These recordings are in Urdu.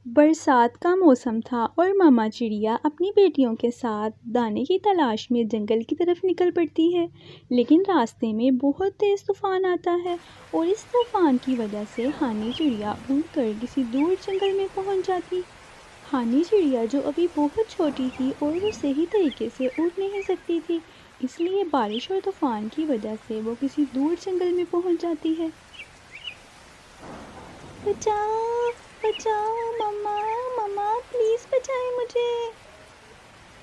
برسات کا موسم تھا اور ماما چڑیا اپنی بیٹیوں کے ساتھ دانے کی تلاش میں جنگل کی طرف نکل پڑتی ہے، لیکن راستے میں بہت تیز طوفان آتا ہے اور اس طوفان کی وجہ سے ہانی چڑیا اڑ کر کسی دور جنگل میں پہنچ جاتی۔ ہانی چڑیا جو ابھی بہت چھوٹی تھی اور وہ صحیح طریقے سے اڑ نہیں سکتی تھی، اس لیے بارش اور طوفان کی وجہ سے وہ کسی دور جنگل میں پہنچ جاتی ہے۔ بچاؤ بچاؤ مما، مما پلیز بچائیں مجھے۔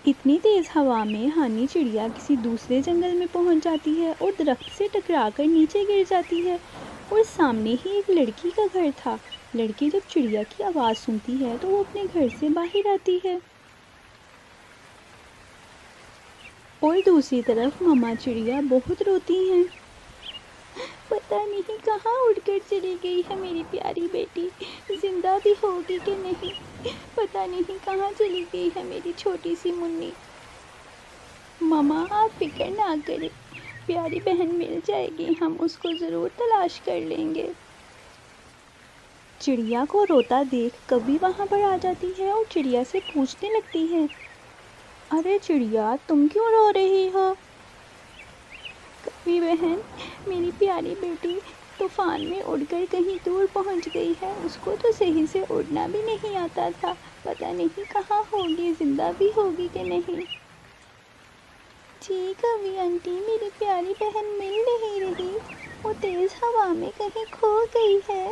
اتنی تیز ہوا میں ہانی چڑیا کسی دوسرے جنگل میں پہنچ جاتی ہے اور درخت سے ٹکرا کر نیچے گر جاتی ہے، اور سامنے ہی ایک لڑکی کا گھر تھا۔ لڑکی جب چڑیا کی آواز سنتی ہے تو وہ اپنے گھر سے باہر آتی ہے، اور دوسری طرف ماما چڑیا بہت روتی ہیں۔ پتہ نہیں کہاں اڑ کر چلی گئی ہے میری پیاری بیٹی، زندہ بھی ہوگی کہ نہیں، پتہ نہیں کہاں چلی گئی ہے میری چھوٹی سی منی۔ ماما آپ فکر نہ کریں، پیاری بہن مل جائے گی، ہم اس کو ضرور تلاش کر لیں گے۔ چڑیا کو روتا دیکھ کبھی وہاں پر آ جاتی ہے اور چڑیا سے پوچھنے لگتی ہے، ارے چڑیا تم کیوں رو رہی ہو؟ کبھی بہن، میری پیاری بیٹی طوفان میں اڑ کر کہیں دور پہنچ گئی ہے، اس کو تو صحیح سے اڑنا بھی نہیں آتا تھا، پتہ نہیں کہاں ہوگی، زندہ بھی ہوگی کہ نہیں۔ جی کبھی آنٹی، میری پیاری بہن مل نہیں رہی، وہ تیز ہوا میں کہیں کھو گئی ہے۔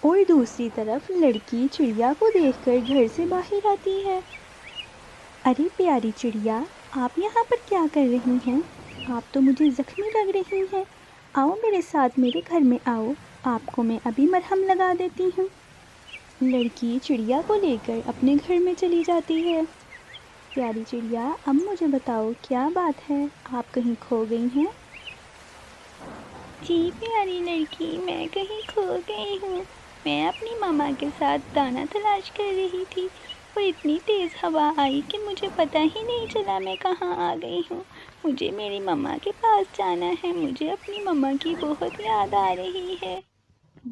اور دوسری طرف لڑکی چڑیا کو دیکھ کر گھر سے باہر آتی ہے۔ ارے پیاری چڑیا، آپ یہاں پر کیا کر رہی ہیں؟ آپ تو مجھے زخمی لگ رہی ہیں، آؤ میرے ساتھ میرے گھر میں آؤ، آپ کو میں ابھی مرہم لگا دیتی ہوں۔ لڑکی چڑیا کو لے کر اپنے گھر میں چلی جاتی ہے۔ پیاری چڑیا، اب مجھے بتاؤ کیا بات ہے، آپ کہیں کھو گئی ہیں؟ جی پیاری لڑکی، میں کہیں کھو گئی ہوں، میں اپنی ماما کے ساتھ دانا تلاش کر رہی تھی اور اتنی تیز ہوا آئی کہ مجھے پتہ ہی نہیں چلا میں کہاں آ گئی ہوں۔ مجھے میری ماما کے پاس جانا ہے، مجھے اپنی ماما کی بہت یاد آ رہی ہے۔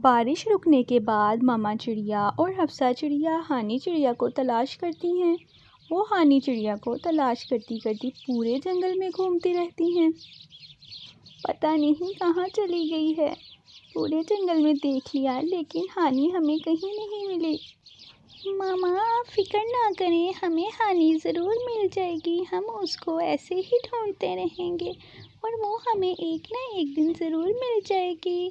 بارش رکنے کے بعد ماما چڑیا اور حفصہ چڑیا ہانی چڑیا کو تلاش کرتی ہیں۔ وہ ہانی چڑیا کو تلاش کرتی کرتی پورے جنگل میں گھومتی رہتی ہیں، پتہ نہیں کہاں چلی گئی ہے۔ پورے جنگل میں دیکھ لیا لیکن ہانی ہمیں کہیں نہیں ملی۔ ماما آپ فکر نہ کریں، ہمیں ہانی ضرور مل جائے گی، ہم اس کو ایسے ہی ڈھونڈتے رہیں گے اور وہ ہمیں ایک نہ ایک دن ضرور مل جائے گی۔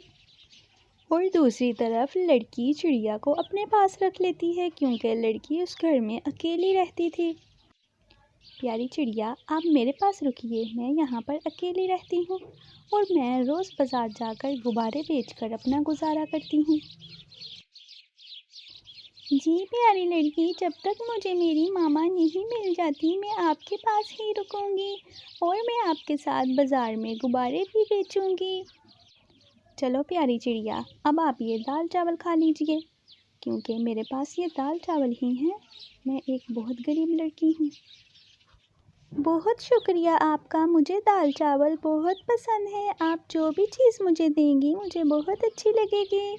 اور دوسری طرف لڑکی چڑیا کو اپنے پاس رکھ لیتی ہے کیونکہ لڑکی اس گھر میں اکیلی رہتی تھی۔ پیاری چڑیا، آپ میرے پاس رکیے، میں یہاں پر اکیلی رہتی ہوں اور میں روز بازار جا کر غبارے بیچ کر اپنا گزارا کرتی ہوں۔ جی پیاری لڑکی، جب تک مجھے میری ماما نہیں مل جاتی میں آپ کے پاس ہی رکوں گی اور میں آپ کے ساتھ بازار میں غبارے بھی بیچوں گی۔ چلو پیاری چڑیا، اب آپ یہ دال چاول کھا لیجئے، کیونکہ میرے پاس یہ دال چاول ہی ہیں، میں ایک بہت غریب لڑکی ہوں۔ بہت شکریہ آپ کا، مجھے دال چاول بہت پسند ہے، آپ جو بھی چیز مجھے دیں گی مجھے بہت اچھی لگے گی۔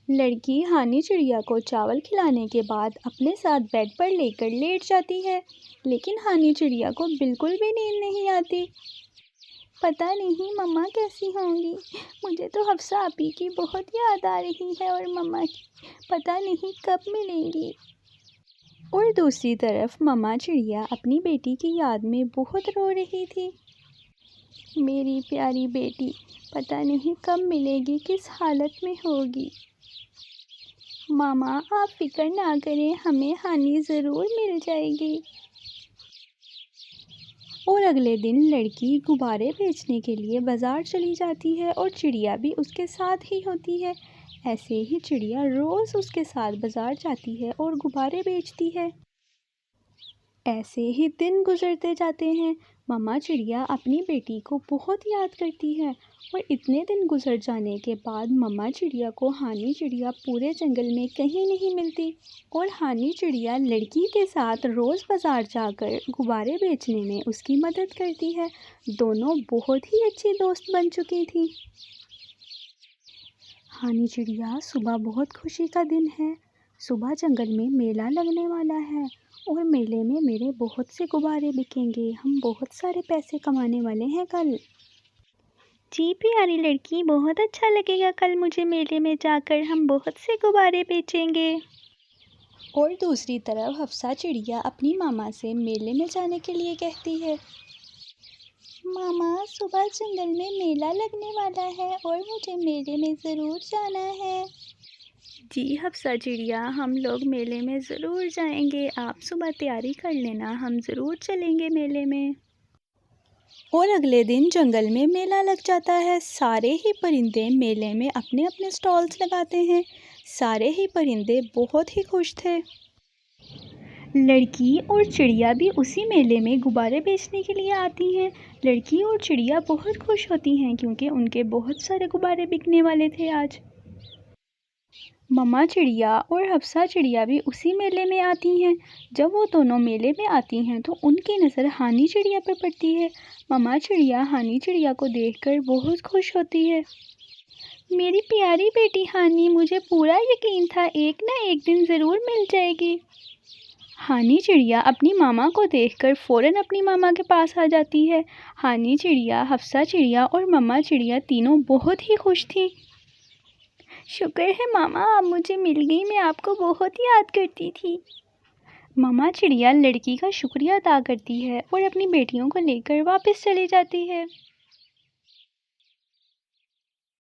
لڑکی ہانی چڑیا کو چاول کھلانے کے بعد اپنے ساتھ بیڈ پر لے کر لیٹ جاتی ہے، لیکن ہانی چڑیا کو بالکل بھی نیند نہیں آتی۔ پتہ نہیں مما کیسی ہوں گی، مجھے تو حفصہ آپی کی بہت یاد آ رہی ہے اور مما کی پتہ نہیں کب ملیں گی۔ اور دوسری طرف ماما چڑیا اپنی بیٹی کی یاد میں بہت رو رہی تھی۔ میری پیاری بیٹی پتہ نہیں کب ملے گی، کس حالت میں ہوگی۔ ماما آپ فکر نہ کریں، ہمیں ہانی ضرور مل جائے گی۔ اور اگلے دن لڑکی غبارے بیچنے کے لیے بازار چلی جاتی ہے اور چڑیا بھی اس کے ساتھ ہی ہوتی ہے۔ ایسے ہی چڑیا روز اس کے ساتھ بازار جاتی ہے اور غبارے بیچتی ہے۔ ایسے ہی دن گزرتے جاتے ہیں، ماما چڑیا اپنی بیٹی کو بہت یاد کرتی ہے اور اتنے دن گزر جانے کے بعد ماما چڑیا کو ہانی چڑیا پورے جنگل میں کہیں نہیں ملتی، اور ہانی چڑیا لڑکی کے ساتھ روز بازار جا کر غبارے بیچنے میں اس کی مدد کرتی ہے۔ دونوں بہت ہی اچھی دوست بن چکی تھی۔ ہانی چڑیا، صبح بہت خوشی کا دن ہے، صبح جنگل میں میلہ لگنے والا ہے اور میلے میں میرے بہت سے غبارے بکیں گے، ہم بہت سارے پیسے کمانے والے ہیں کل۔ جی پیاری لڑکی، بہت اچھا لگے گا کل مجھے میلے میں جا کر، ہم بہت سے غبارے بیچیں گے۔ اور دوسری طرف حفصہ چڑیا اپنی ماما سے میلے میں جانے کے لیے کہتی ہے، ماما صبح جنگل میں میلہ لگنے والا ہے اور مجھے میلے میں ضرور جانا ہے۔ جی حفصہ چڑیا، ہم لوگ میلے میں ضرور جائیں گے، آپ صبح تیاری کر لینا، ہم ضرور چلیں گے میلے میں۔ اور اگلے دن جنگل میں میلہ لگ جاتا ہے، سارے ہی پرندے میلے میں اپنے اپنے سٹالز لگاتے ہیں، سارے ہی پرندے بہت ہی خوش تھے۔ لڑکی اور چڑیا بھی اسی میلے میں غبارے بیچنے کے لیے آتی ہیں۔ لڑکی اور چڑیا بہت خوش ہوتی ہیں کیونکہ ان کے بہت سارے غبارے بکنے والے تھے آج۔ مما چڑیا اور حفصہ چڑیا بھی اسی میلے میں آتی ہیں۔ جب وہ دونوں میلے میں آتی ہیں تو ان کی نظر ہانی چڑیا پہ پڑتی ہے۔ مما چڑیا ہانی چڑیا کو دیکھ کر بہت خوش ہوتی ہے۔ میری پیاری بیٹی ہانی، مجھے پورا یقین تھا ایک نہ ایک دن ضرور مل جائے گی۔ ہانی چڑیا اپنی ماما کو دیکھ کر فوراً اپنی ماما کے پاس آ جاتی ہے۔ ہانی چڑیا، حفصہ چڑیا اور مما چڑیا تینوں بہت ہی خوش تھیں۔ شکر ہے ماما، آپ مجھے مل گئی، میں آپ کو بہت یاد کرتی تھی۔ مما چڑیا لڑکی کا شکریہ ادا کرتی ہے اور اپنی بیٹیوں کو لے کر واپس چلی جاتی ہے۔